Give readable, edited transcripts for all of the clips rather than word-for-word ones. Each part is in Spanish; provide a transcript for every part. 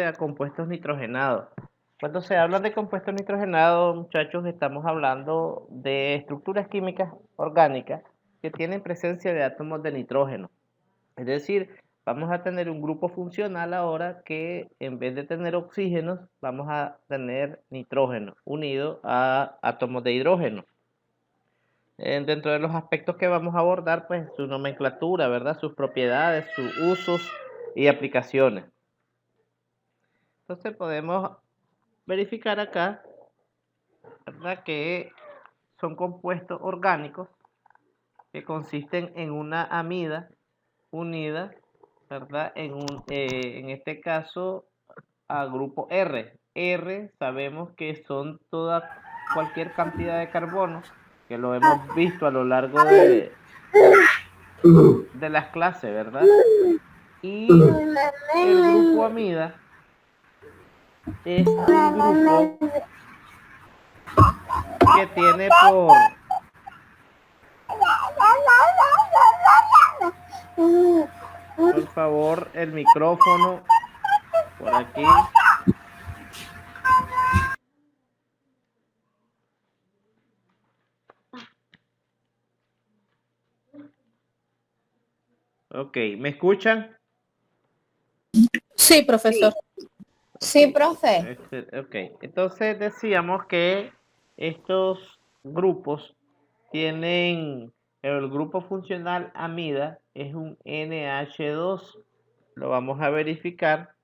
a compuestos nitrogenados. Cuando se habla de compuestos nitrogenados, muchachos, estamos hablando de estructuras químicas orgánicas que tienen presencia de átomos de nitrógeno. Es decir, vamos a tener un grupo funcional ahora que en vez de tener oxígenos, vamos a tener nitrógeno unido a átomos de hidrógeno. Dentro de los aspectos que vamos a abordar, pues su nomenclatura, ¿verdad? Sus propiedades, sus usos y aplicaciones. Entonces podemos verificar acá, ¿verdad? Que son compuestos orgánicos que consisten en una amida unida, ¿verdad? En este caso, a grupo R. R sabemos que son cualquier cantidad de carbono, que lo hemos visto a lo largo de las clases, ¿verdad? Y el grupo amida es un grupo que tiene por favor, el micrófono por aquí. Ok, ¿me escuchan? Sí, profesor. Sí, profe. Ok, entonces decíamos que estos grupos tienen, el grupo funcional amida es un NH2, lo vamos a verificar.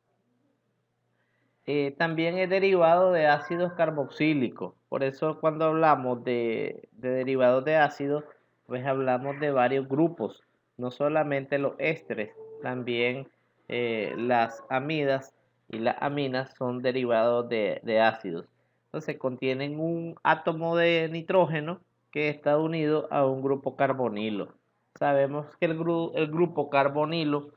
También es derivado de ácidos carboxílicos, por eso cuando hablamos de derivados de ácidos, pues hablamos de varios grupos, no solamente los ésteres, también las amidas y las aminas son derivados de ácidos. Entonces contienen un átomo de nitrógeno que está unido a un grupo carbonilo. Sabemos que el grupo carbonilo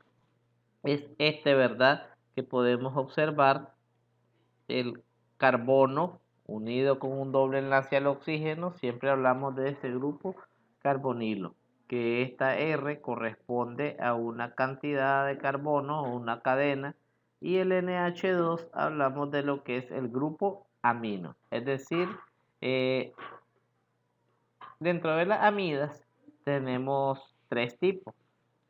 es este, ¿verdad? Que podemos observar el carbono unido con un doble enlace al oxígeno. Siempre hablamos de ese grupo carbonilo, que esta R corresponde a una cantidad de carbono o una cadena, y el NH2 hablamos de lo que es el grupo amino. Es decir, dentro de las amidas tenemos tres tipos.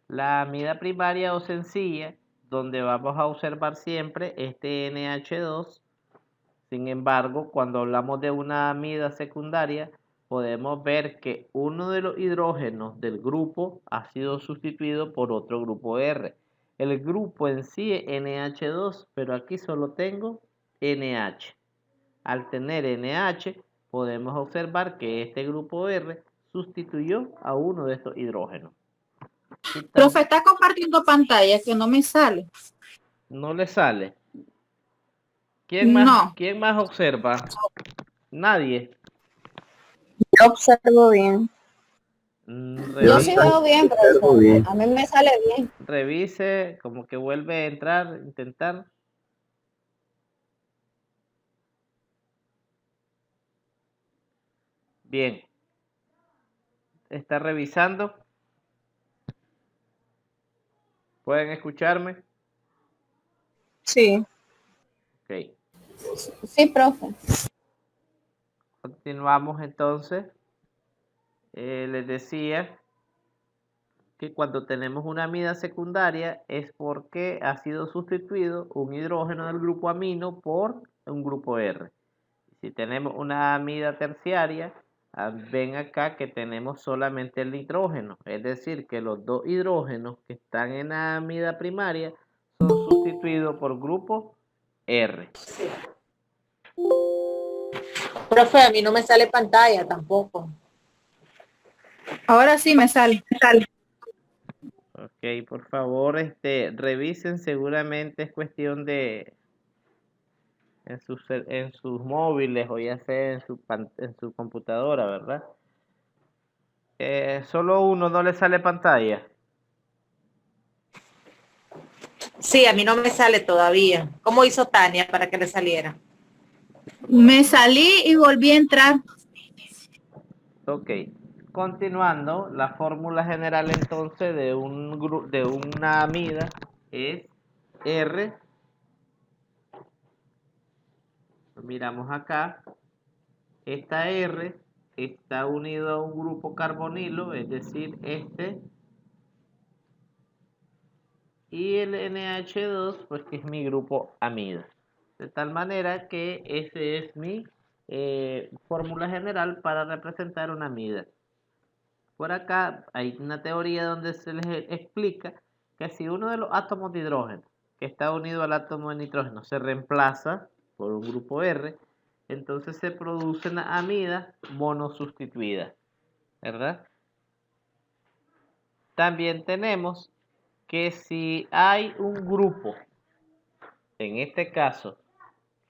La amida primaria o sencilla, donde vamos a observar siempre este NH2. Sin embargo, cuando hablamos de una amida secundaria, podemos ver que uno de los hidrógenos del grupo ha sido sustituido por otro grupo R. El grupo en sí es NH2, pero aquí solo tengo NH. Al tener NH, podemos observar que este grupo R sustituyó a uno de estos hidrógenos. Profe, está compartiendo pantalla que no me sale. No le sale. No. ¿Quién más observa? Nadie. Yo observo bien. Yo sí veo bien, profesor. A mí me sale bien. Revise, como que vuelve a entrar, intentar. Bien. Está revisando. ¿Pueden escucharme? Sí. Ok. Sí, profe. Continuamos entonces. Les decía que cuando tenemos una amida secundaria es porque ha sido sustituido un hidrógeno del grupo amino por un grupo R. Si tenemos una amida terciaria, ven acá que tenemos solamente el nitrógeno, es decir, que los dos hidrógenos que están en la amida primaria son sustituidos por grupo R. Profe, a mí no me sale pantalla tampoco. Ahora sí me sale. Ok, por favor, revisen, seguramente es cuestión de en sus móviles o ya sea en su computadora, ¿verdad? Solo uno no le sale pantalla. Sí, a mí no me sale todavía. ¿Cómo hizo Tania para que le saliera? Me salí y volví a entrar. Ok, continuando, la fórmula general entonces de una amida es R Miramos acá, esta R está unido a un grupo carbonilo, es decir, este, y el NH2, pues que es mi grupo amida. De tal manera que ese es mi fórmula general para representar una amida. Por acá hay una teoría donde se les explica que si uno de los átomos de hidrógeno que está unido al átomo de nitrógeno se reemplaza por un grupo R, entonces se produce una amida monosustituida, ¿verdad? También tenemos que si hay un grupo, en este caso,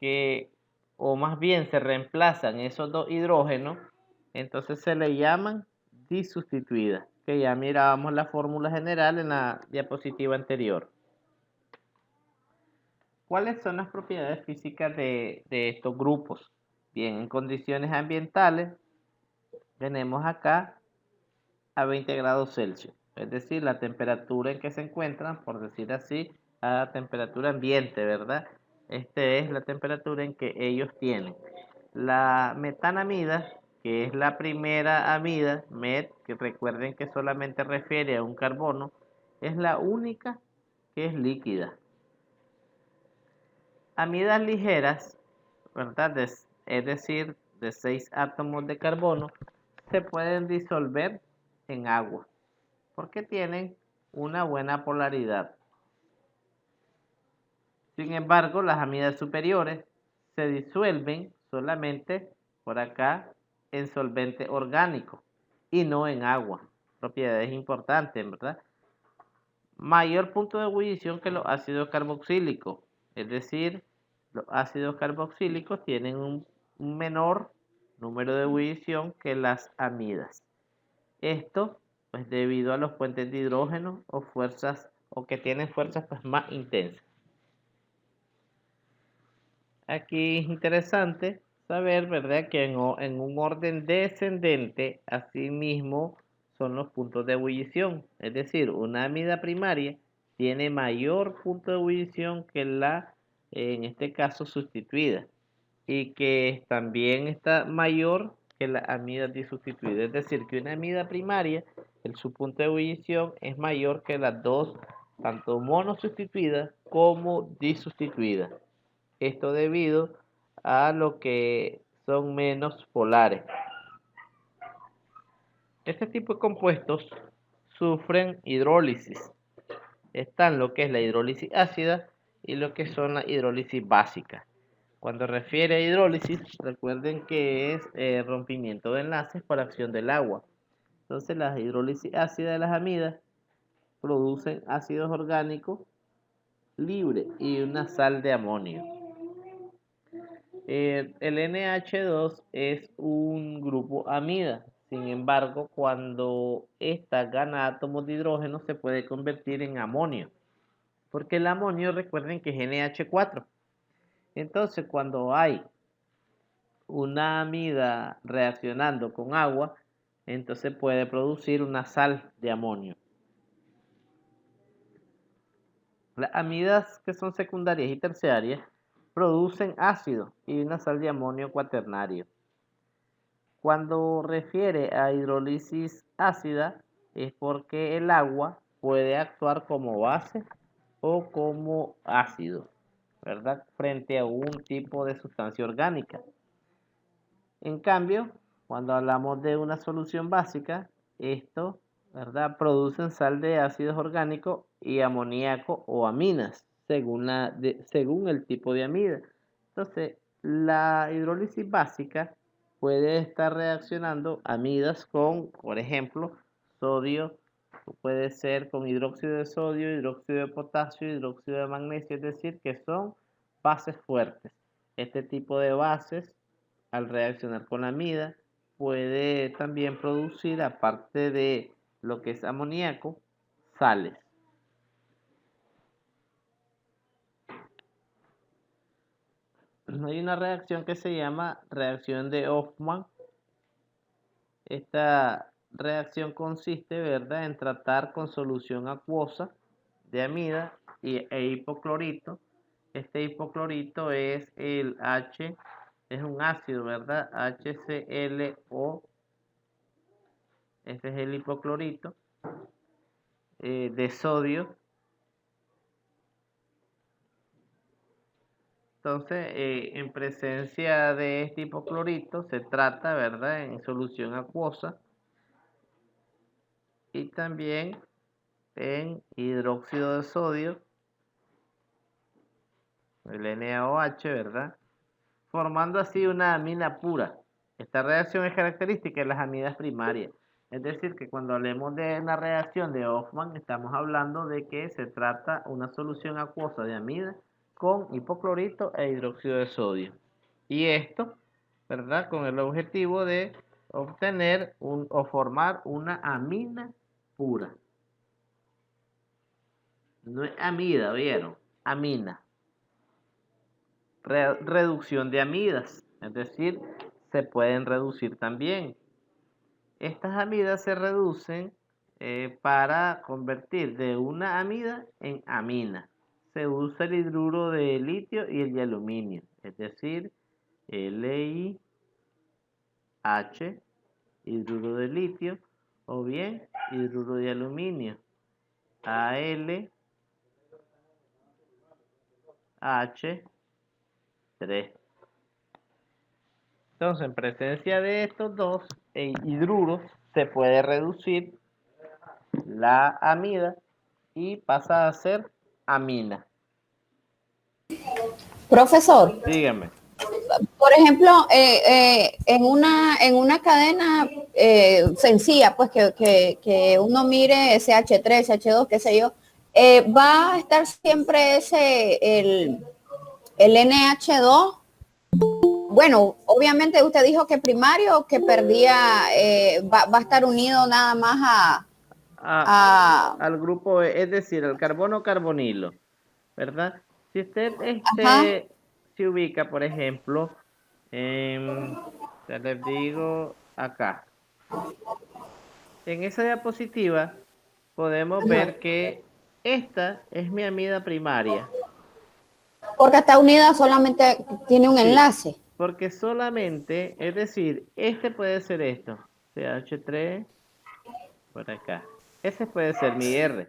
que, o más bien se reemplazan esos dos hidrógenos, entonces se le llaman disustituidas, que ya mirábamos la fórmula general en la diapositiva anterior. ¿Cuáles son las propiedades físicas de estos grupos? Bien, en condiciones ambientales tenemos acá a 20 grados Celsius, es decir, la temperatura en que se encuentran, por decir así, a temperatura ambiente, ¿verdad? Esta es la temperatura en que ellos tienen. La metanamida, que es la primera amida, met, que recuerden que solamente refiere a un carbono, es la única que es líquida. Amidas ligeras, ¿verdad? Es decir, de 6 átomos de carbono, se pueden disolver en agua, porque tienen una buena polaridad. Sin embargo, las amidas superiores se disuelven solamente por acá en solvente orgánico y no en agua. Propiedades importantes, ¿verdad? Mayor punto de ebullición que los ácidos carboxílicos, es decir, los ácidos carboxílicos tienen un menor número de ebullición que las amidas. Esto pues debido a los puentes de hidrógeno o fuerzas o que tienen fuerzas pues, más intensas. Aquí es interesante saber, ¿verdad?, que en un orden descendente, asimismo, son los puntos de ebullición. Es decir, una amida primaria tiene mayor punto de ebullición que la, en este caso, sustituida. Y que también está mayor que la amida disustituida. Es decir, que una amida primaria, su punto de ebullición es mayor que las dos, tanto monosustituidas como disustituidas. Esto debido a lo que son menos polares. Este tipo de compuestos sufren hidrólisis. Están lo que es la hidrólisis ácida y lo que son la hidrólisis básica. Cuando refiere a hidrólisis, recuerden que es rompimiento de enlaces por acción del agua. Entonces, la hidrólisis ácida de las amidas producen ácidos orgánicos libres y una sal de amonio. El NH2 es un grupo amida. Sin embargo, cuando esta gana átomos de hidrógeno, se puede convertir en amonio. Porque el amonio, recuerden que es NH4. Entonces, cuando hay una amida reaccionando con agua, entonces puede producir una sal de amonio. Las amidas que son secundarias y terciarias producen ácido y una sal de amonio cuaternario. Cuando refiere a hidrólisis ácida es porque el agua puede actuar como base o como ácido, ¿verdad?, frente a un tipo de sustancia orgánica. En cambio, cuando hablamos de una solución básica, esto, ¿verdad?, producen sal de ácidos orgánicos y amoníaco o aminas, según el tipo de amida. Entonces, la hidrólisis básica puede estar reaccionando amidas con, por ejemplo, sodio, puede ser con hidróxido de sodio, hidróxido de potasio, hidróxido de magnesio, es decir, que son bases fuertes. Este tipo de bases, al reaccionar con la amida, puede también producir, aparte de lo que es amoníaco, sales. Hay una reacción que se llama reacción de Hofmann. Esta reacción consiste, ¿verdad?, en tratar con solución acuosa de amida e hipoclorito este hipoclorito es el H, es un ácido, ¿verdad? HClO, este es el hipoclorito de sodio. Entonces, en presencia de este hipoclorito se trata, ¿verdad?, en solución acuosa y también en hidróxido de sodio, el NaOH, ¿verdad?, formando así una amina pura. Esta reacción es característica de las amidas primarias. Es decir, que cuando hablemos de una reacción de Hoffman, estamos hablando de que se trata una solución acuosa de amida con hipoclorito e hidróxido de sodio. Y esto, ¿verdad?, con el objetivo de obtener o formar una amina pura. No es amida, ¿vieron? Amina. Reducción de amidas, es decir, se pueden reducir también. Estas amidas se reducen para convertir de una amida en amina. Se usa el hidruro de litio y el de aluminio, es decir, LiH, hidruro de litio, o bien hidruro de aluminio, AlH3. Entonces, en presencia de estos dos hidruros, se puede reducir la amida y pasa a ser amina. Profesor, Dígame. por ejemplo, en una cadena sencilla, pues que uno mire SH3, SH2, qué sé yo, va a estar siempre el NH2. Bueno, obviamente usted dijo que primario, que perdía, va a estar unido nada más al grupo, es decir, al carbono carbonilo, ¿verdad? Si usted ajá. se ubica, por ejemplo, ya les digo acá, en esa diapositiva podemos ver que esta es mi amida primaria. Porque está unida, solamente tiene un Sí, enlace. porque solamente, es decir, este puede ser esto, CH3 por acá. Ese puede ser mi R.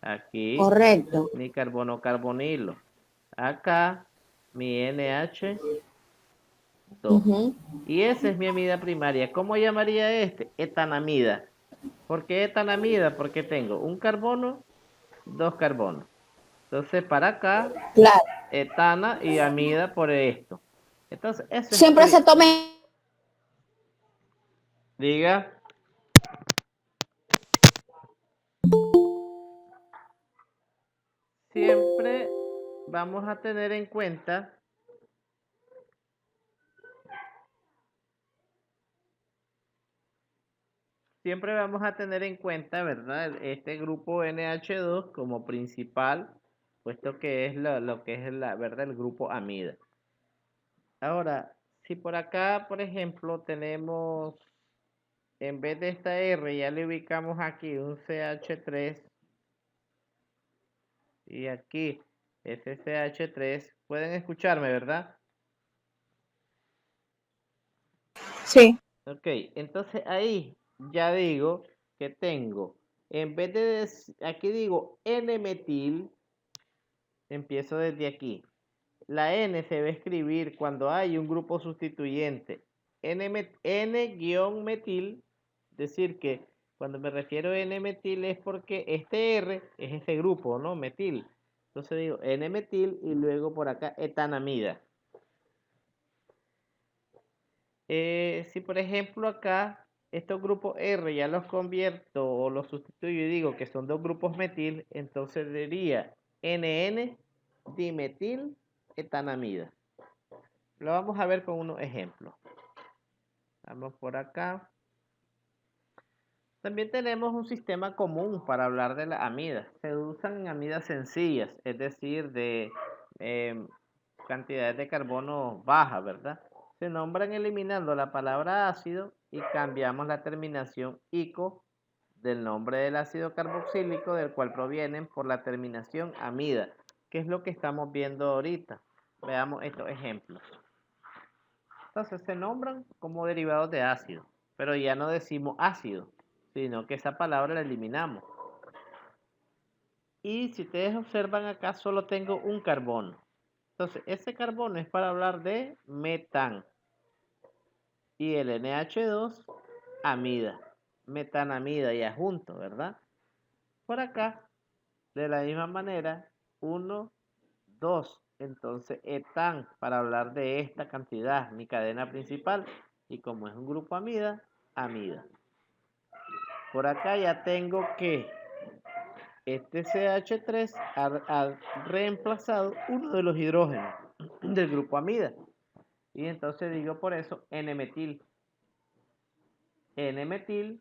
Aquí, Correcto. mi carbono carbonilo. Acá, mi NH2. Ujú. Y esa es mi amida primaria. ¿Cómo llamaría este? Etanamida. ¿Por qué etanamida? Porque tengo un carbono, dos carbonos. Entonces, para acá, Claro. etana y amida por esto. Entonces, eso es Siempre se tome. diga. Siempre vamos a tener en cuenta ¿verdad? Este grupo NH2 como principal, puesto que es lo que es ¿verdad? El grupo amida. Ahora, si por acá, por ejemplo, tenemos, en vez de esta R, ya le ubicamos aquí un CH3 y aquí ese CH3, pueden escucharme, ¿verdad? Sí. Ok, entonces ahí ya digo que tengo, en vez de, aquí digo N-metil, empiezo desde aquí. La N se va a escribir cuando hay un grupo sustituyente N-metil, decir que cuando me refiero a N-metil es porque este R es ese grupo, ¿no? Metil. Entonces digo N-metil y luego por acá etanamida. Si por ejemplo acá estos grupos R ya los convierto o los sustituyo y digo que son dos grupos metil, entonces diría NN dimetil etanamida. Lo vamos a ver con unos ejemplos. Vamos por acá. También tenemos un sistema común para hablar de las amidas. Se usan amidas sencillas, es decir, de cantidades de carbono bajas, ¿verdad? Se nombran eliminando la palabra ácido y cambiamos la terminación ico del nombre del ácido carboxílico del cual provienen por la terminación amida. ¿qué es lo que estamos viendo ahorita? Veamos estos ejemplos. Entonces se nombran como derivados de ácido, pero ya no decimos ácido, sino que esa palabra la eliminamos. Y si ustedes observan acá, solo tengo un carbono. Entonces, ese carbono es para hablar de metán. Y el NH2, amida. Metanamida ya junto, ¿verdad? Por acá, de la misma manera, 1, 2. Entonces, etán, para hablar de esta cantidad, mi cadena principal. Y como es un grupo amida, amida. Por acá ya tengo que este CH3 ha reemplazado uno de los hidrógenos del grupo amida. Y entonces digo por eso N-metil. N-metil.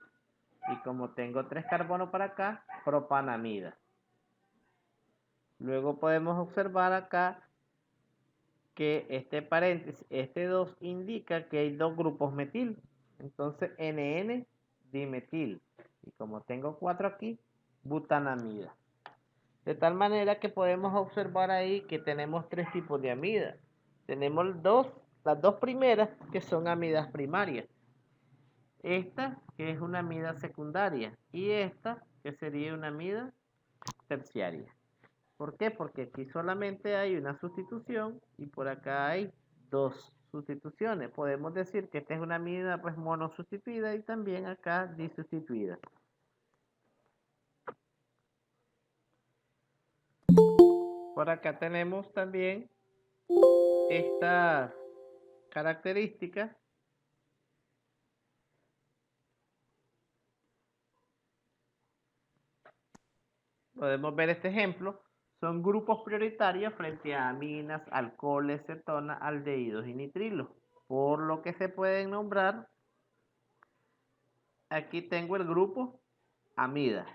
Y como tengo 3 carbonos para acá, propanamida. Luego podemos observar acá que este paréntesis, este 2 indica que hay 2 grupos metil. Entonces NN dimetil. Y como tengo 4 aquí, butanamida. De tal manera que podemos observar ahí que tenemos 3 tipos de amida. Tenemos las dos primeras que son amidas primarias. Esta que es una amida secundaria y esta que sería una amida terciaria. ¿Por qué? Porque aquí solamente hay una sustitución y por acá hay 2 sustituciones. Podemos decir que esta es una amida pues monosustituida y también acá disustituida. Por acá tenemos también estas características. Podemos ver este ejemplo. Son grupos prioritarios frente a aminas, alcoholes, cetonas, aldehídos y nitrilos. Por lo que se pueden nombrar. Aquí tengo el grupo amida.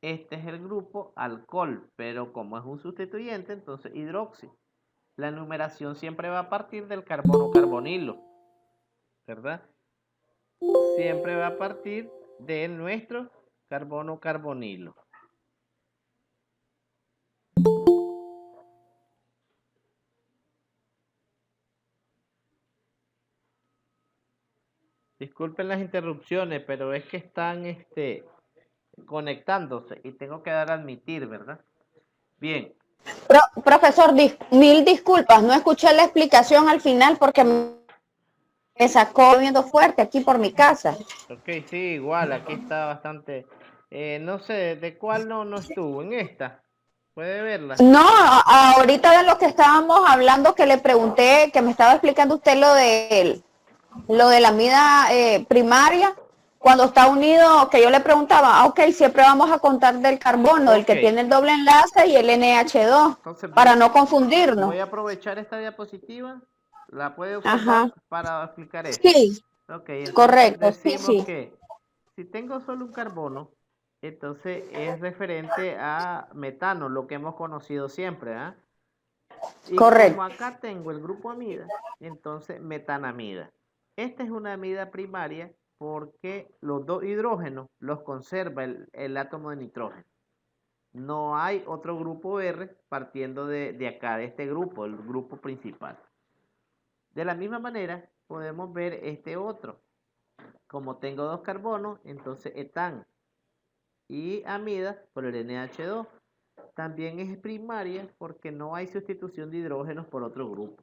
Este es el grupo alcohol, pero como es un sustituyente, entonces hidroxi. La numeración siempre va a partir del carbono carbonilo, ¿verdad? Siempre va a partir de nuestro carbono carbonilo. Disculpen las interrupciones, pero es que están conectándose y tengo que dar a admitir, ¿verdad? Bien. Profesor, mil disculpas, no escuché la explicación al final porque me sacó viendo fuerte aquí por mi casa. Ok, sí, igual, aquí está bastante... no sé, ¿de cuál no estuvo? ¿En esta? ¿Puede verla? No, ahorita de lo que estábamos hablando, que le pregunté, que me estaba explicando usted lo de la amida primaria, cuando está unido, que yo le preguntaba, ok, siempre vamos a contar del carbono, el que tiene el doble enlace y el NH2, entonces, para no confundirnos. Voy a aprovechar esta diapositiva, la puede observar para explicar esto. Sí, okay, correcto, decimos sí. que si tengo solo un carbono, entonces es referente a metano, lo que hemos conocido siempre, ¿ah? Y correcto. como acá tengo el grupo amida, entonces metanamida. Esta es una amida primaria porque los 2 hidrógenos los conserva el átomo de nitrógeno. No hay otro grupo R partiendo de acá, de este grupo, el grupo principal. De la misma manera, podemos ver este otro. Como tengo 2 carbonos, entonces etán y amida por el NH2. También es primaria porque no hay sustitución de hidrógenos por otro grupo.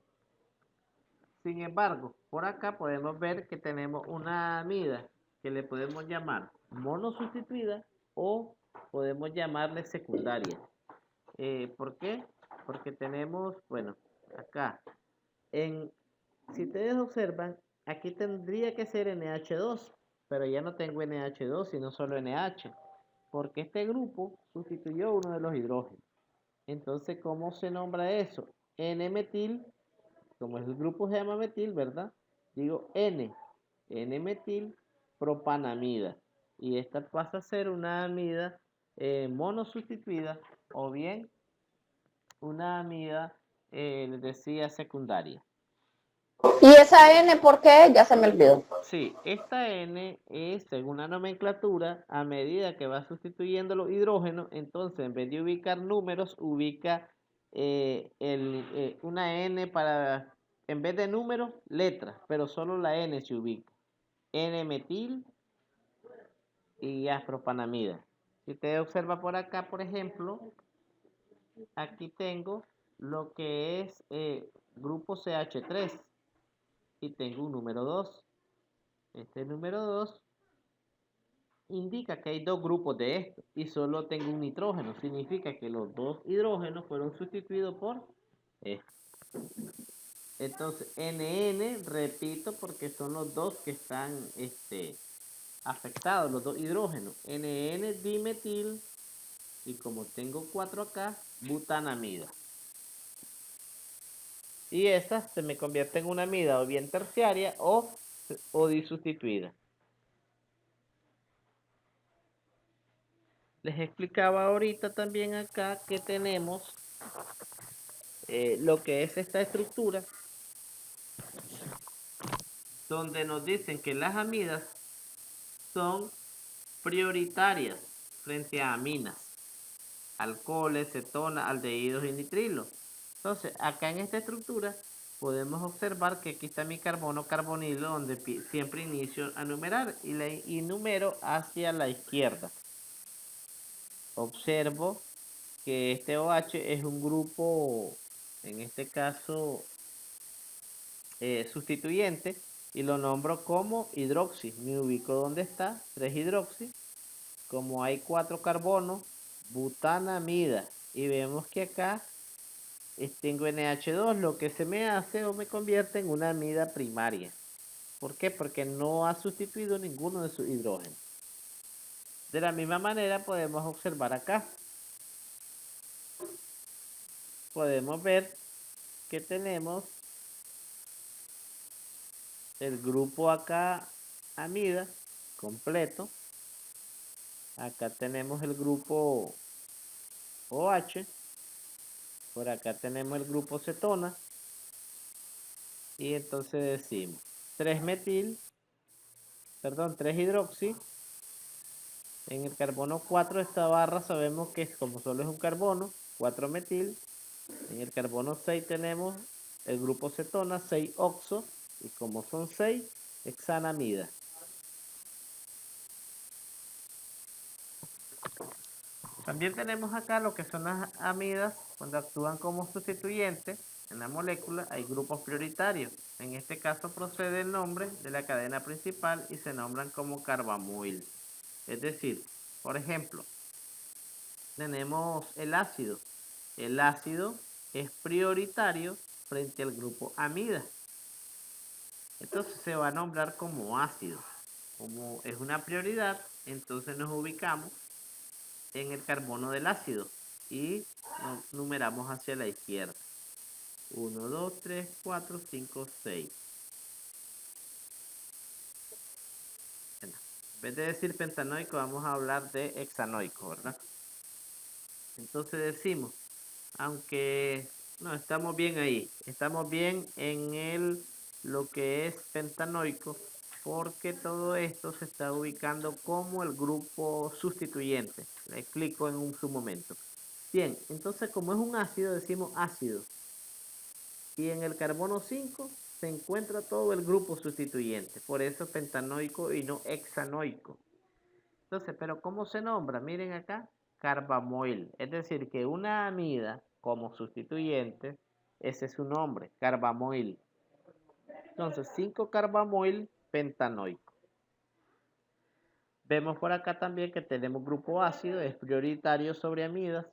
Sin embargo, por acá podemos ver que tenemos una amida que le podemos llamar monosustituida o podemos llamarle secundaria. ¿Por qué? Porque tenemos, bueno, acá, si ustedes observan, aquí tendría que ser NH2, pero ya no tengo NH2, sino solo NH, porque este grupo sustituyó uno de los hidrógenos. Entonces, ¿cómo se nombra eso? N-metil, como el grupo se llama metil, ¿verdad? Digo N-metil propanamida. Y esta pasa a ser una amida monosustituida o bien una amida, les decía, secundaria. ¿Y esa N por qué? Ya se me olvidó. Sí, esta N es, según la nomenclatura, a medida que va sustituyendo los hidrógenos, entonces en vez de ubicar números, ubica una N para, en vez de números, letras, pero solo la N se ubica. N-metil y aspropanamida. Si usted observa por acá, por ejemplo, aquí tengo lo que es grupo CH3 y tengo un número 2. Este número 2 indica que hay dos grupos de esto y solo tengo un nitrógeno. Significa que los dos hidrógenos fueron sustituidos por esto. Entonces, NN, repito, porque son los dos que están afectados, los dos hidrógenos. NN dimetil y como tengo 4 acá, butanamida. Y esta se me convierte en una amida o bien terciaria o disustituida. Les explicaba ahorita también acá que tenemos lo que es esta estructura, donde nos dicen que las amidas son prioritarias frente a aminas, alcoholes, cetonas, aldehídos y nitrilos. Entonces, acá en esta estructura podemos observar que aquí está mi carbono carbonilo, donde siempre inicio a numerar y le numero hacia la izquierda. Observo que este OH es un grupo, en este caso, sustituyente, y lo nombro como hidroxi. Me ubico donde está, 3-hidroxi. Como hay 4 carbonos, butanamida. Y vemos que acá tengo NH2, lo que se me hace o me convierte en una amida primaria. ¿Por qué? Porque no ha sustituido ninguno de sus hidrógenos. De la misma manera podemos observar acá. Podemos ver que tenemos el grupo acá amida completo. Acá tenemos el grupo OH. Por acá tenemos el grupo cetona. Y entonces decimos 3-hidroxi. En el carbono 4 esta barra sabemos que como solo es un carbono, 4-metil. En el carbono 6 tenemos el grupo cetona, 6-oxo. Y como son 6, hexanamida. También tenemos acá lo que son las amidas cuando actúan como sustituyentes en la molécula. Hay grupos prioritarios. En este caso procede el nombre de la cadena principal y se nombran como carbamoil. Es decir, por ejemplo, tenemos el ácido. El ácido es prioritario frente al grupo amida. Entonces se va a nombrar como ácido. Como es una prioridad, entonces nos ubicamos en el carbono del ácido y numeramos hacia la izquierda. 1, 2, 3, 4, 5, 6. En vez de decir pentanoico, vamos a hablar de hexanoico, ¿verdad? Entonces decimos, aunque no, estamos bien ahí, estamos bien en lo que es pentanoico, porque todo esto se está ubicando como el grupo sustituyente. Le explico en su momento. Bien, entonces como es un ácido, decimos ácido. Y en el carbono 5 se encuentra todo el grupo sustituyente. Por eso es pentanoico y no hexanoico. Entonces, ¿pero cómo se nombra? Miren acá, carbamoil. Es decir, que una amida como sustituyente, ese es su nombre, carbamoil. Entonces, 5-carbamoil pentanoico. Vemos por acá también que tenemos grupo ácido, es prioritario sobre amidas.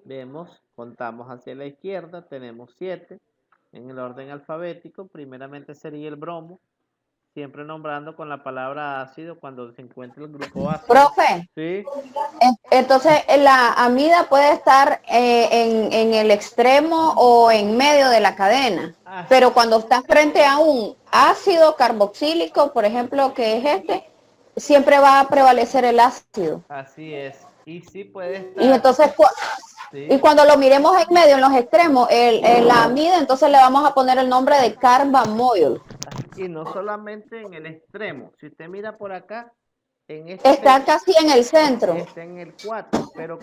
Vemos, contamos hacia la izquierda, tenemos 7 en el orden alfabético. Primeramente sería el bromo, siempre nombrando con la palabra ácido cuando se encuentra el grupo ácido. Profe, ¿Sí? Entonces la amida puede estar en el extremo o en medio de la cadena, pero cuando está frente a un ácido carboxílico, por ejemplo, que es siempre va a prevalecer el ácido. Así es. Y sí puede estar. Y entonces, ¿sí? Y cuando lo miremos en medio, en los extremos, la amida, entonces le vamos a poner el nombre de carbamoil. Y no solamente en el extremo. Si usted mira por acá, en Está casi en el centro. está en el 4, pero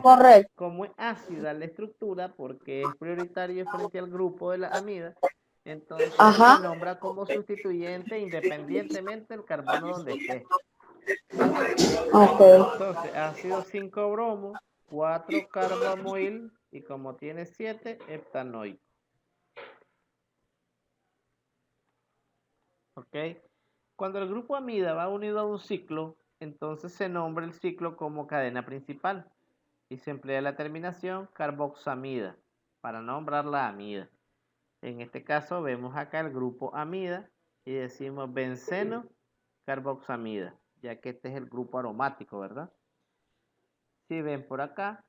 Correcto. como es ácida la estructura, porque es prioritario frente al grupo de la amida, entonces Ajá. se nombra como sustituyente independientemente del carbono donde esté. Okay. Entonces, ácido 5 bromo, 4 carbamoil y como tiene 7, heptanoico. ¿Ok? Cuando el grupo amida va unido a un ciclo, entonces se nombra el ciclo como cadena principal y se emplea la terminación carboxamida para nombrar la amida. En este caso vemos acá el grupo amida y decimos benceno carboxamida, ya que este es el grupo aromático, ¿verdad? Si ven por acá,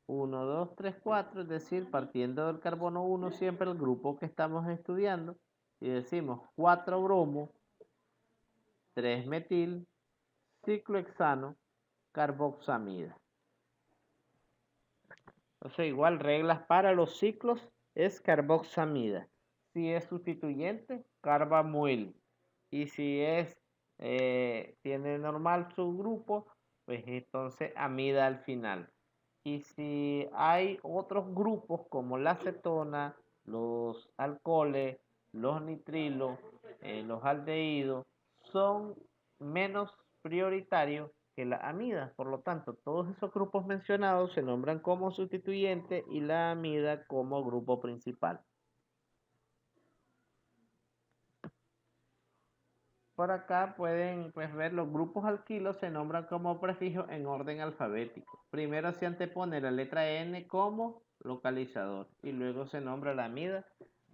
1, 2, 3, 4, es decir, partiendo del carbono 1 siempre el grupo que estamos estudiando, y decimos 4 bromo, 3 metil, ciclohexano, carboxamida. Entonces, igual reglas para los ciclos es carboxamida. Si es sustituyente, carbamoil. Y si es tiene normal su grupo, pues entonces amida al final. Y si hay otros grupos como la acetona, los alcoholes, los nitrilos, los aldehídos, son menos prioritarios que la amida. Por lo tanto, todos esos grupos mencionados se nombran como sustituyente y la amida como grupo principal. Por acá pueden ver los grupos alquilos se nombran como prefijos en orden alfabético. Primero se antepone la letra N como localizador y luego se nombra la amida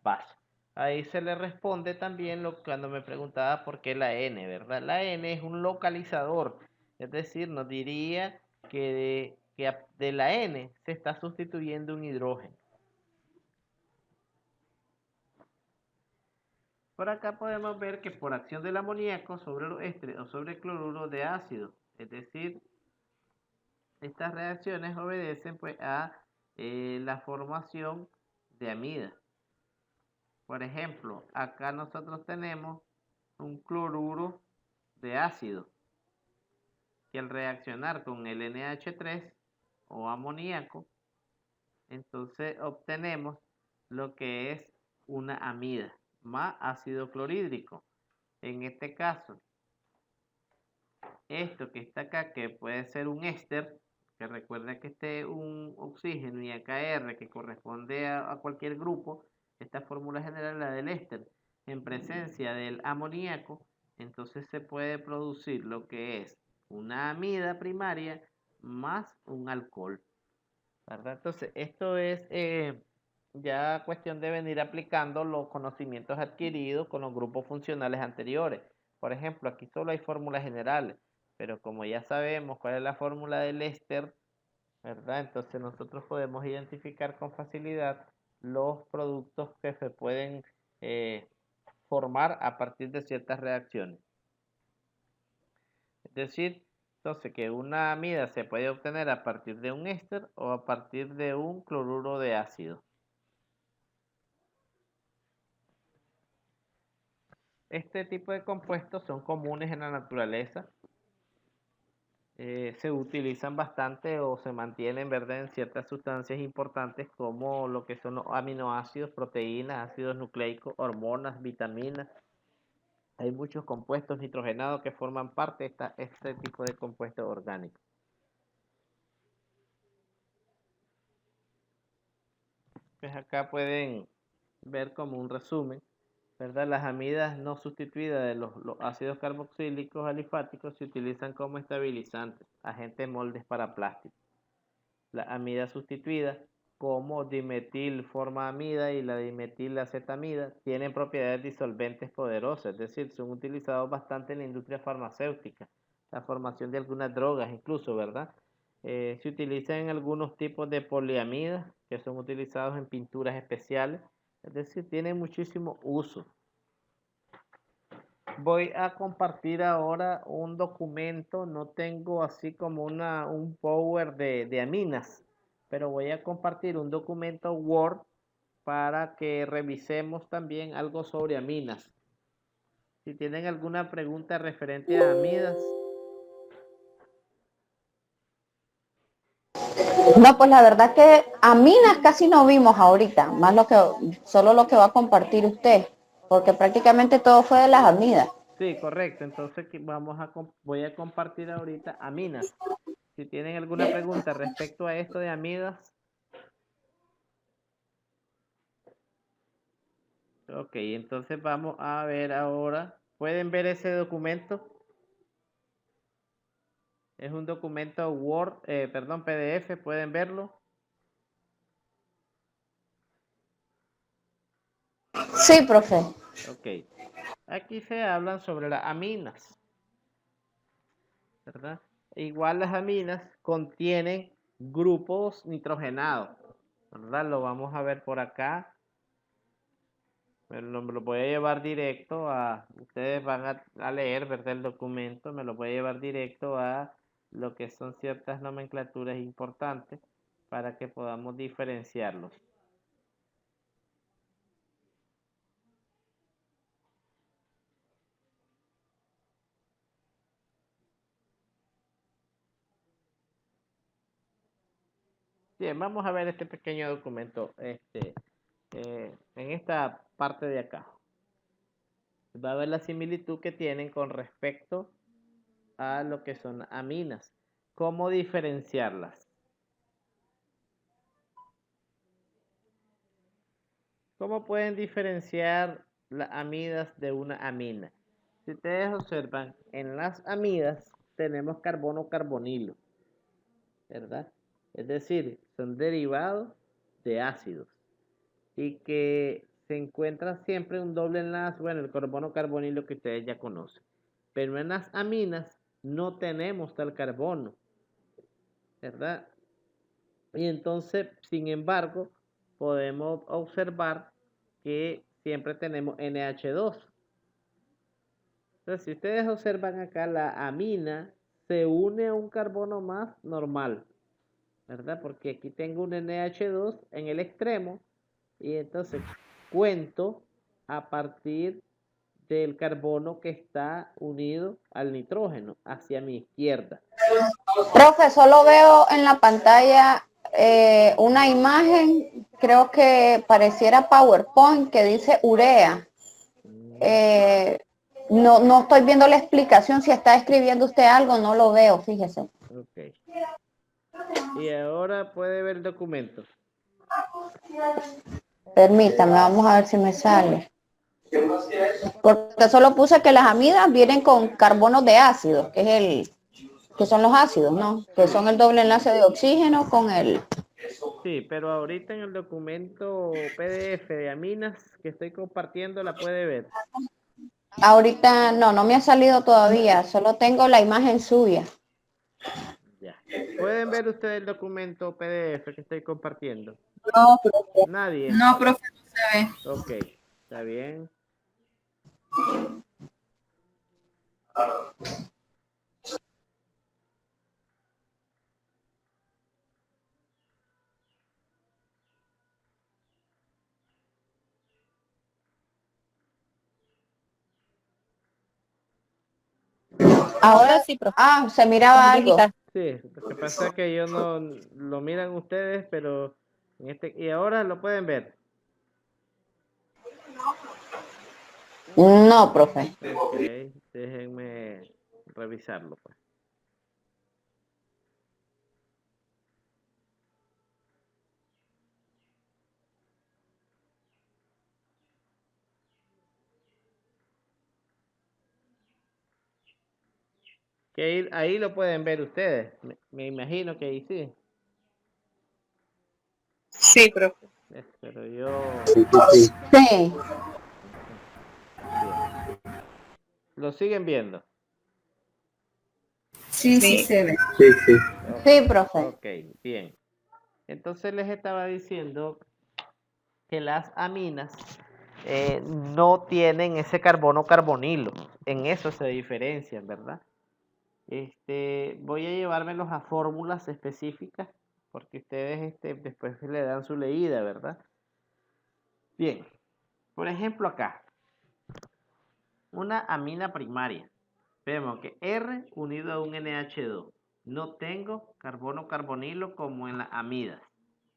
base. Ahí se le responde también cuando me preguntaba por qué la N, ¿verdad? La N es un localizador, es decir, nos diría que de la N se está sustituyendo un hidrógeno. Por acá podemos ver que por acción del amoníaco sobre los ésteres o sobre el cloruro de ácido, es decir, estas reacciones obedecen pues a la formación de amida. Por ejemplo, acá nosotros tenemos un cloruro de ácido que al reaccionar con el NH3 o amoníaco, entonces obtenemos lo que es una amida más ácido clorhídrico. En este caso, esto que está acá, que puede ser un éster, que recuerda que este es un oxígeno y acá R que corresponde a cualquier grupo, esta fórmula general es la del éster, en presencia del amoníaco, entonces se puede producir lo que es una amida primaria más un alcohol, ¿verdad? Entonces, esto es ya cuestión de venir aplicando los conocimientos adquiridos con los grupos funcionales anteriores. Por ejemplo, aquí solo hay fórmulas generales, pero como ya sabemos cuál es la fórmula del éster, ¿verdad? Entonces nosotros podemos identificar con facilidad los productos que se pueden formar a partir de ciertas reacciones. Es decir, entonces que una amida se puede obtener a partir de un éster o a partir de un cloruro de ácido. Este tipo de compuestos son comunes en la naturaleza. Se utilizan bastante o se mantienen, ¿verdad?, en ciertas sustancias importantes como lo que son los aminoácidos, proteínas, ácidos nucleicos, hormonas, vitaminas. Hay muchos compuestos nitrogenados que forman parte de este tipo de compuestos orgánicos. Pues acá pueden ver como un resumen, ¿verdad? Las amidas no sustituidas de los ácidos carboxílicos alifáticos se utilizan como estabilizantes, agentes moldes para plásticos. La amida sustituida como dimetilformamida y la dimetilacetamida tienen propiedades disolventes poderosas, es decir, son utilizados bastante en la industria farmacéutica, la formación de algunas drogas incluso, ¿verdad? Se utilizan en algunos tipos de poliamidas que son utilizados en pinturas especiales, es decir, tienen muchísimo uso. Voy a compartir ahora un documento, no tengo así como un power de aminas, pero voy a compartir un documento Word para que revisemos también algo sobre aminas. Si tienen alguna pregunta referente a amidas. No, pues la verdad que aminas casi no vimos ahorita, más solo lo que va a compartir usted, porque prácticamente todo fue de las amidas. Sí, correcto. Entonces voy a compartir ahorita aminas. Si tienen alguna pregunta respecto a esto de amidas. Ok, entonces vamos a ver ahora. ¿Pueden ver ese documento? Es un documento Word, perdón, PDF, ¿pueden verlo? Sí, profe. Ok. Aquí se hablan sobre las aminas, ¿verdad? Igual las aminas contienen grupos nitrogenados, ¿verdad? Lo vamos a ver por acá. Me lo voy a llevar directo ustedes van a leer, ¿verdad? El documento, me lo voy a llevar directo a lo que son ciertas nomenclaturas importantes para que podamos diferenciarlos. Bien, vamos a ver este pequeño documento en esta parte de acá. Va a ver la similitud que tienen con respecto a lo que son aminas. ¿Cómo diferenciarlas? ¿Cómo pueden diferenciar las amidas de una amina? Si ustedes observan, en las amidas tenemos carbono carbonilo, ¿verdad? Es decir, son derivados de ácidos y que se encuentra siempre un doble enlace, bueno, el carbono carbonilo que ustedes ya conocen. Pero en las aminas no tenemos tal carbono, ¿verdad? Y entonces, sin embargo, podemos observar que siempre tenemos NH2. Entonces, si ustedes observan acá, la amina se une a un carbono más normal, ¿verdad? Porque aquí tengo un NH2 en el extremo y entonces cuento a partir del carbono que está unido al nitrógeno hacia mi izquierda. Profe, solo veo en la pantalla una imagen, creo que pareciera PowerPoint, que dice urea. No estoy viendo la explicación, si está escribiendo usted algo, no lo veo, fíjese. Ok. Y ahora puede ver el documento. Permítame, vamos a ver si me sale. Porque solo puse que las amidas vienen con carbonos de ácido, que son los ácidos, ¿no? Que son el doble enlace de oxígeno con el... Sí, pero ahorita en el documento PDF de aminas que estoy compartiendo la puede ver. Ahorita no me ha salido todavía, solo tengo la imagen suya. Ya. ¿Pueden ver ustedes el documento PDF que estoy compartiendo? No, profe. Nadie. No, profe, no se ve. Ok, está bien. Ahora sí, profe. se miraba algo. Sí, lo que pasa es que yo no lo miran ustedes, pero y ahora lo pueden ver. No, profe. Ok, déjenme revisarlo, pues. Que ahí lo pueden ver ustedes. Me imagino que ahí sí. Sí, profe. Pero yo... Sí. Bien. ¿Lo siguen viendo? Sí, sí se ve. Sí, profe. Ok, bien. Entonces les estaba diciendo que las aminas no tienen ese carbono carbonilo. En eso se diferencian, ¿verdad? Voy a llevármelos a fórmulas específicas porque ustedes después le dan su leída, ¿verdad? Bien, por ejemplo acá, una amina primaria. Vemos que R unido a un NH2. No tengo carbono carbonilo como en las amidas,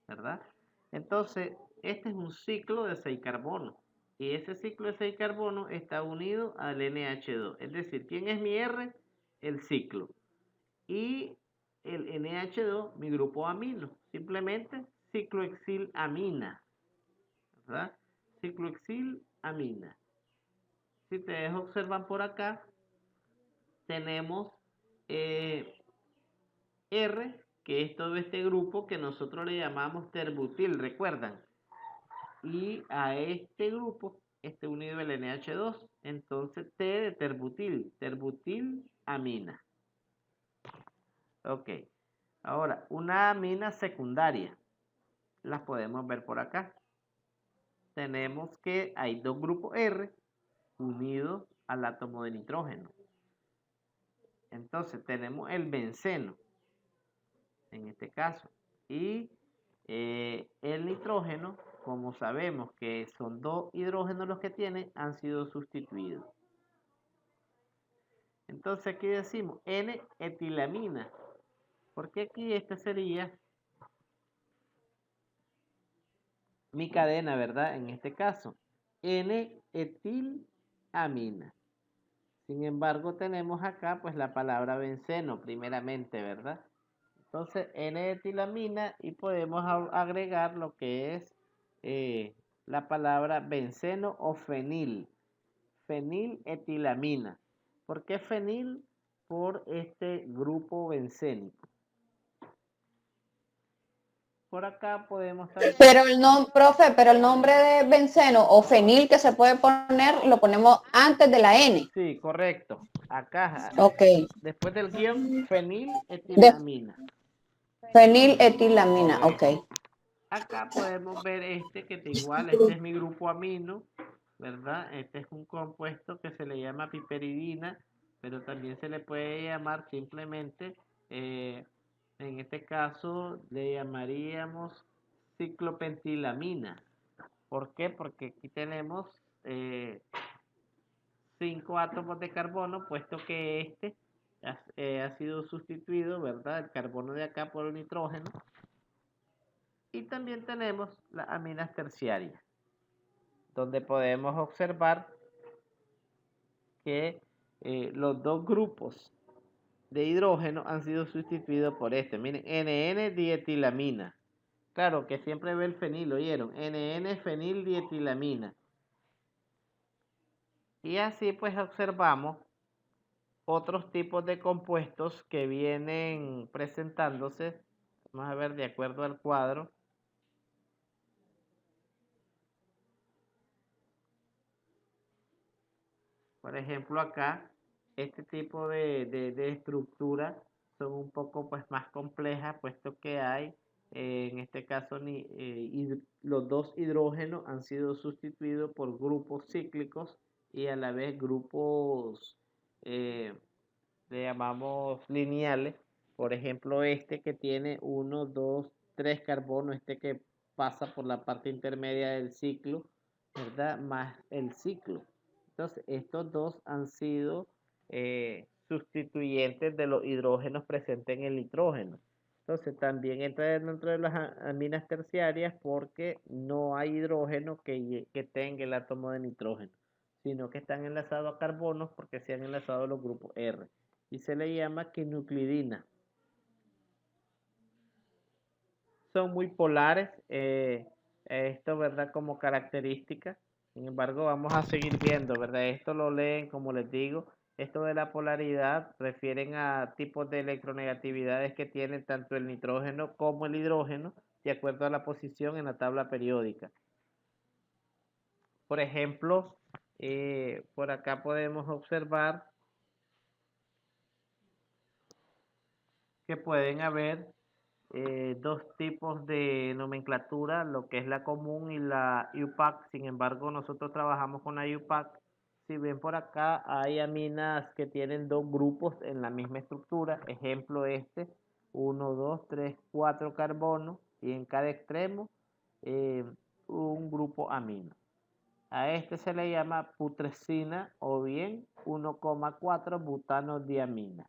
¿verdad? Entonces, este es un ciclo de 6 carbonos. Y ese ciclo de 6 carbonos está unido al NH2. Es decir, ¿quién es mi R? El ciclo. Y el NH2, mi grupo amino. Simplemente ciclohexil-amina, ¿verdad? Ciclohexil-amina. Si ustedes observan por acá, tenemos R, que es todo este grupo que nosotros le llamamos terbutil, ¿recuerdan? Y a este grupo está unido el NH2, entonces T de terbutil, terbutil-amina. Ok, ahora una amina secundaria, las podemos ver por acá. Tenemos que hay dos grupos R unidos al átomo de nitrógeno. Entonces tenemos el benceno, en este caso, y el nitrógeno, como sabemos que son 2 hidrógenos los que tiene, han sido sustituidos. Entonces aquí decimos N-etilamina, porque aquí esta sería mi cadena, ¿verdad? En este caso, N-etilamina. Sin embargo, tenemos acá pues la palabra benceno primeramente, ¿verdad? Entonces, N-etilamina y podemos agregar lo que es la palabra benceno o fenil. Feniletilamina. ¿Por qué fenil? Por este grupo bencénico. Por acá podemos también... Pero el nombre, profe, pero el nombre de benceno o fenil que se puede poner, lo ponemos antes de la N. Sí, correcto. Acá, Ok. después del guión, feniletilamina. Feniletilamina, ok. Acá podemos ver que igual, este es mi grupo amino, ¿verdad? Este es un compuesto que se le llama piperidina, pero también se le puede llamar simplemente, en este caso, le llamaríamos ciclopentilamina. ¿Por qué? Porque aquí tenemos 5 átomos de carbono, puesto que ha sido sustituido, ¿verdad? El carbono de acá por el nitrógeno. Y también tenemos las aminas terciarias, donde podemos observar que los dos grupos de hidrógeno han sido sustituidos por este. Miren, NN-dietilamina. Claro que siempre ve el fenil, ¿oyeron? NN-fenildietilamina. Y así pues observamos otros tipos de compuestos que vienen presentándose. Vamos a ver de acuerdo al cuadro. Por ejemplo, acá, este tipo de estructuras son un poco pues, más complejas, puesto que hay, en este caso, los dos hidrógenos han sido sustituidos por grupos cíclicos y a la vez grupos, le llamamos lineales. Por ejemplo, este que tiene 1, 2, 3 carbonos, este que pasa por la parte intermedia del ciclo, ¿verdad? Más el ciclo. Entonces, estos dos han sido sustituyentes de los hidrógenos presentes en el nitrógeno. Entonces, también entra dentro de las aminas terciarias porque no hay hidrógeno que tenga el átomo de nitrógeno, sino que están enlazados a carbonos porque se han enlazado los grupos R. Y se le llama quinuclidina. Son muy polares, esto, ¿verdad? Como característica. Sin embargo, vamos a seguir viendo, ¿verdad? Esto lo leen, como les digo, esto de la polaridad refieren a tipos de electronegatividades que tienen tanto el nitrógeno como el hidrógeno, de acuerdo a la posición en la tabla periódica. Por ejemplo, por acá podemos observar que pueden haber dos tipos de nomenclatura, lo que es la común y la IUPAC. Sin embargo, nosotros trabajamos con la IUPAC. Si ven por acá, hay aminas que tienen dos grupos en la misma estructura. Ejemplo 1, 2, 3, 4 carbonos y en cada extremo un grupo amino. A este se le llama putrescina o bien 1,4 butanodiamina.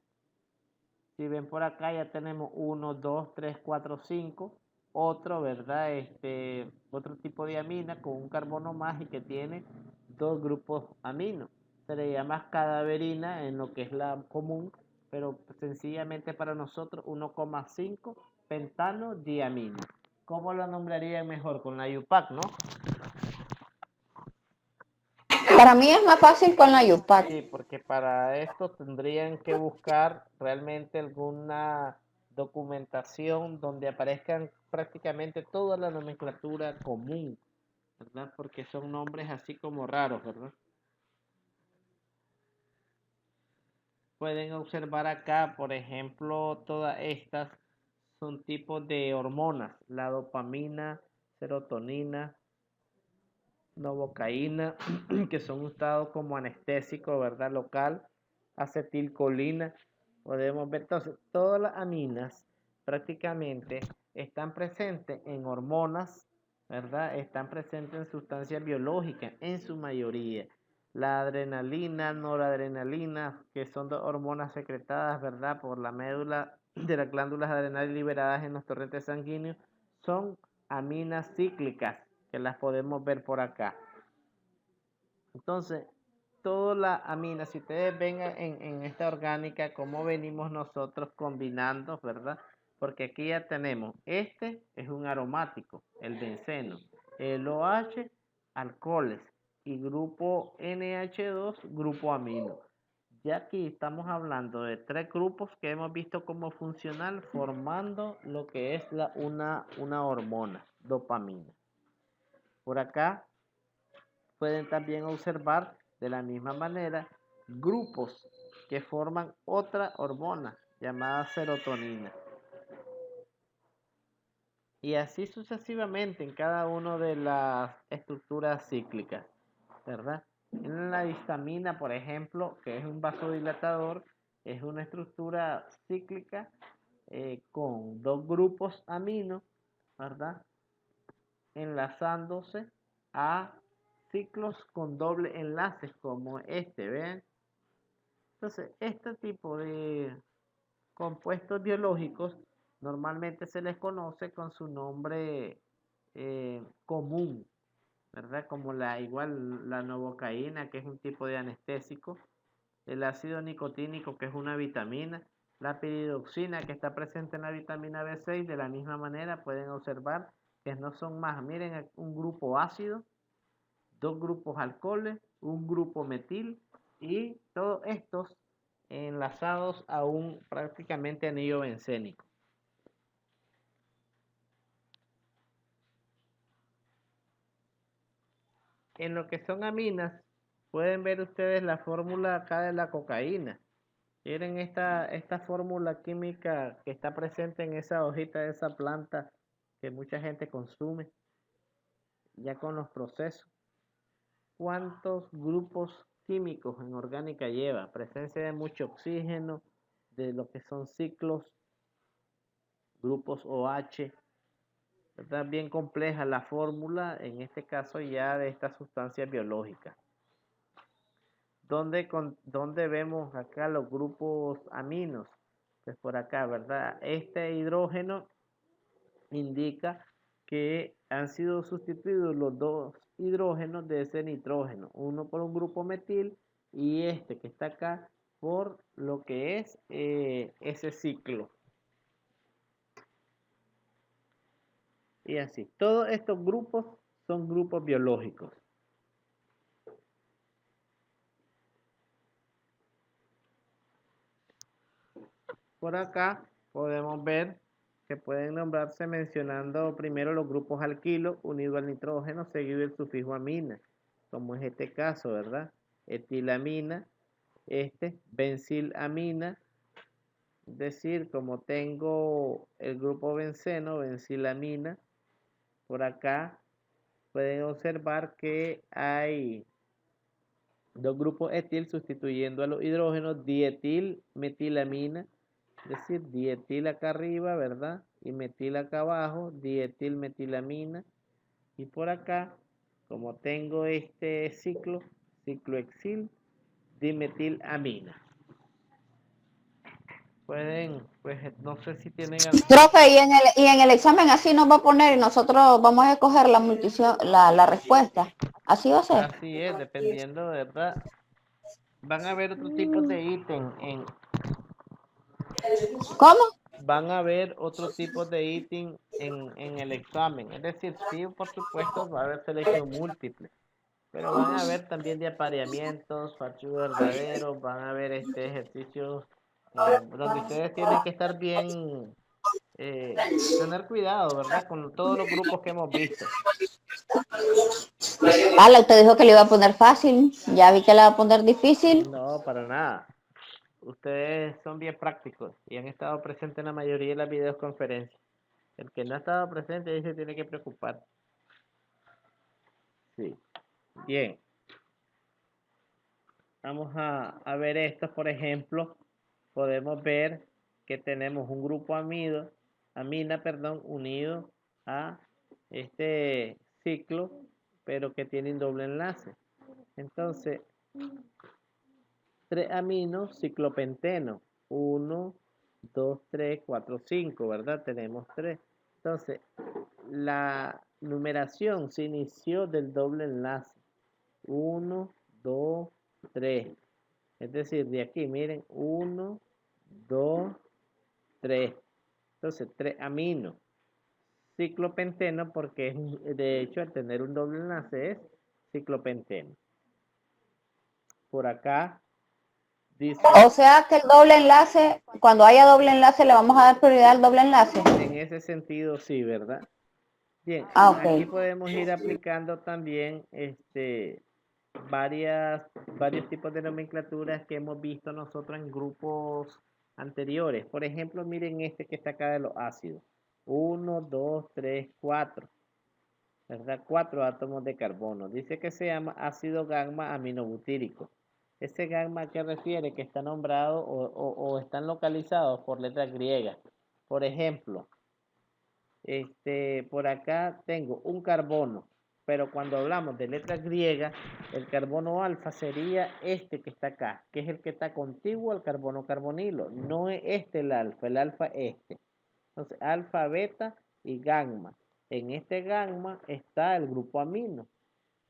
Si ven por acá ya tenemos 1, 2, 3, 4, 5. Otro, ¿verdad? Otro tipo de amina con un carbono más y que tiene 2 grupos amino. Se le llama cadaverina en lo que es la común, pero sencillamente para nosotros 1,5 pentanodiamina. ¿Cómo lo nombraría mejor? Con la IUPAC, ¿no? Para mí es más fácil con la IUPAC. Sí, porque para esto tendrían que buscar realmente alguna documentación donde aparezcan prácticamente toda la nomenclatura común, ¿verdad? Porque son nombres así como raros, ¿verdad? Pueden observar acá, por ejemplo, todas estas son tipos de hormonas, la dopamina, serotonina, novocaína, que son usados como anestésico, ¿verdad? Local, acetilcolina. Podemos ver, entonces, todas las aminas prácticamente están presentes en hormonas, ¿verdad? Están presentes en sustancias biológicas, en su mayoría. La adrenalina, noradrenalina, que son dos hormonas secretadas, ¿verdad? Por la médula de las glándulas adrenales liberadas en los torrentes sanguíneos, son aminas cíclicas, que las podemos ver por acá. Entonces, todas las aminas, si ustedes ven en esta orgánica, cómo venimos nosotros combinando, ¿verdad? Porque aquí ya tenemos, este es un aromático, el benceno, el OH, alcoholes, y grupo NH2, grupo amino. Ya aquí estamos hablando de 3 grupos que hemos visto como funcional, formando lo que es una hormona, dopamina. Por acá pueden también observar de la misma manera grupos que forman otra hormona llamada serotonina. Y así sucesivamente en cada una de las estructuras cíclicas, ¿verdad? En la histamina, por ejemplo, que es un vasodilatador, es una estructura cíclica con 2 grupos amino, ¿verdad? Enlazándose a ciclos con doble enlace como este, ¿ven? Entonces, este tipo de compuestos biológicos normalmente se les conoce con su nombre común, ¿verdad? Como igual la novocaína, que es un tipo de anestésico, el ácido nicotínico, que es una vitamina, la piridoxina, que está presente en la vitamina B6, de la misma manera pueden observar que no son más, miren, un grupo ácido, 2 grupos alcoholes, un grupo metil y todos estos enlazados a un prácticamente anillo bencénico. En lo que son aminas, pueden ver ustedes la fórmula acá de la cocaína. Miren esta fórmula química que está presente en esa hojita de esa planta que mucha gente consume ya con los procesos. ¿Cuántos grupos químicos en orgánica lleva? Presencia de mucho oxígeno, de lo que son ciclos, grupos OH. Está bien compleja la fórmula, en este caso ya de esta sustancia biológica. ¿Dónde vemos acá los grupos aminos? Pues por acá, ¿verdad? Este hidrógeno indica que han sido sustituidos los 2 hidrógenos de ese nitrógeno, uno por un grupo metil y este que está acá por lo que es ese ciclo. Y así, todos estos grupos son grupos biológicos. Por acá podemos ver que pueden nombrarse mencionando primero los grupos alquilo unido al nitrógeno seguido del sufijo amina, como es este caso, ¿verdad? Etilamina, benzilamina, es decir, como tengo el grupo benceno, benzilamina, por acá pueden observar que hay 2 grupos etil sustituyendo a los hidrógenos, dietilmetilamina, Es decir, dietil acá arriba, ¿verdad? Y metil acá abajo, dietil metilamina. Y por acá, como tengo este ciclohexil dimetilamina. Pueden, pues no sé si tienen... Profe, y en el examen así nos va a poner y nosotros vamos a escoger la respuesta. Así va a ser. Así es, dependiendo, ¿verdad? Van a haber otro tipo de ítem ¿Cómo? van a haber otro tipo de ítem en el examen. Es decir, sí, por supuesto, va a haber selección múltiple, pero van a haber también de apareamientos, falso verdadero, van a haber ejercicios donde ustedes tienen que estar bien, tener cuidado, ¿verdad? Con todos los grupos que hemos visto. Ala, usted dijo que le iba a poner fácil. Ya vi que le va a poner difícil. No, para nada. Ustedes son bien prácticos y han estado presentes en la mayoría de las videoconferencias. El que no ha estado presente ahí se tiene que preocupar. Sí. Bien. Vamos a ver esto, por ejemplo. Podemos ver que tenemos un grupo amina, unido a este ciclo, pero que tiene un doble enlace. Entonces, 3 aminos, ciclopenteno. 1, 2, 3, 4, 5, ¿verdad? Tenemos 3. Entonces, la numeración se inició del doble enlace. 1, 2, 3. Es decir, de aquí, miren, 1, 2, 3. Entonces, 3 aminos. Ciclopenteno, porque de hecho, al tener un doble enlace es ciclopenteno. Por acá dice... O sea que el doble enlace, cuando haya doble enlace, le vamos a dar prioridad al doble enlace. En ese sentido, sí, ¿verdad? Bien, Okay. aquí podemos ir aplicando también varios tipos de nomenclaturas que hemos visto nosotros en grupos anteriores. Por ejemplo, miren este que está acá de los ácidos. 1, 2, 3, 4. ¿Verdad? 4 átomos de carbono. Dice que se llama ácido gamma aminobutírico. Ese gamma, ¿a qué refiere? Que está nombrado o están localizados por letras griegas. Por ejemplo, por acá tengo un carbono, pero cuando hablamos de letras griegas, el carbono alfa sería este que está acá, que es el que está contiguo al carbono carbonilo. No es este el alfa es este. Entonces, alfa, beta y gamma. En este gamma está el grupo amino,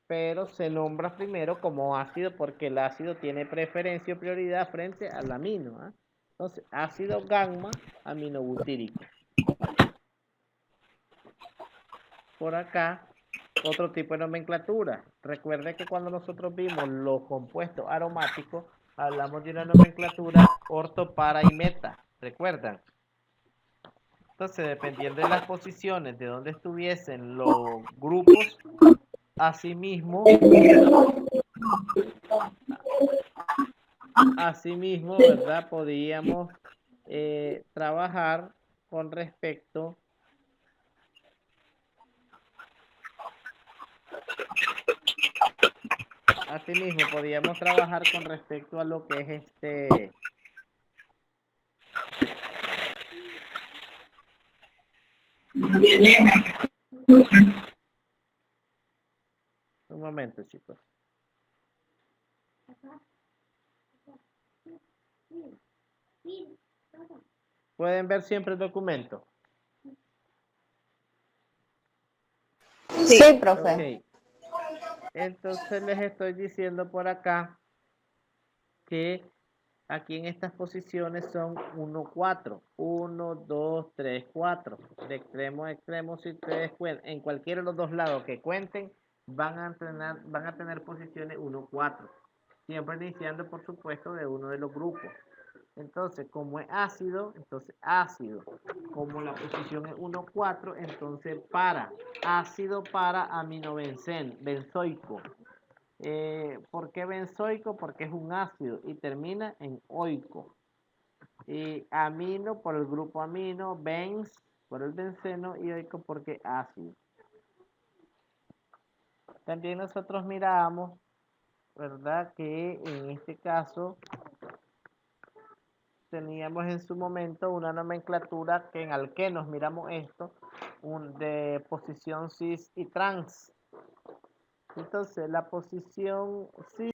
pero se nombra primero como ácido porque el ácido tiene preferencia o prioridad frente al amino. ¿Ah? Entonces, ácido gamma aminobutírico. Por acá, otro tipo de nomenclatura. Recuerde que cuando nosotros vimos los compuestos aromáticos, hablamos de una nomenclatura orto, para y meta. ¿Recuerdan? Entonces, dependiendo de las posiciones de donde estuviesen los grupos, asimismo, ¿verdad? Podíamos trabajar con respecto a lo que es un momento, chicos. ¿Pueden ver siempre el documento? Sí, profe. Okay. Entonces les estoy diciendo por acá que aquí en estas posiciones son 1, 4. 1, 2, 3, 4. De extremo a extremo, si ustedes cuentan, en cualquiera de los dos lados que cuenten, van a tener posiciones 1, 4. Siempre iniciando, por supuesto, de uno de los grupos. Entonces, como es ácido, entonces ácido. Como la posición es 1, 4, entonces ácido para benzoico. ¿Por qué benzoico? Porque es un ácido y termina en oico. Y amino por el grupo amino, bens por el benceno y oico porque ácido. También nosotros miramos, ¿verdad? Que en este caso teníamos en su momento una nomenclatura que en alquenos miramos esto, de posición cis y trans. Entonces la posición cis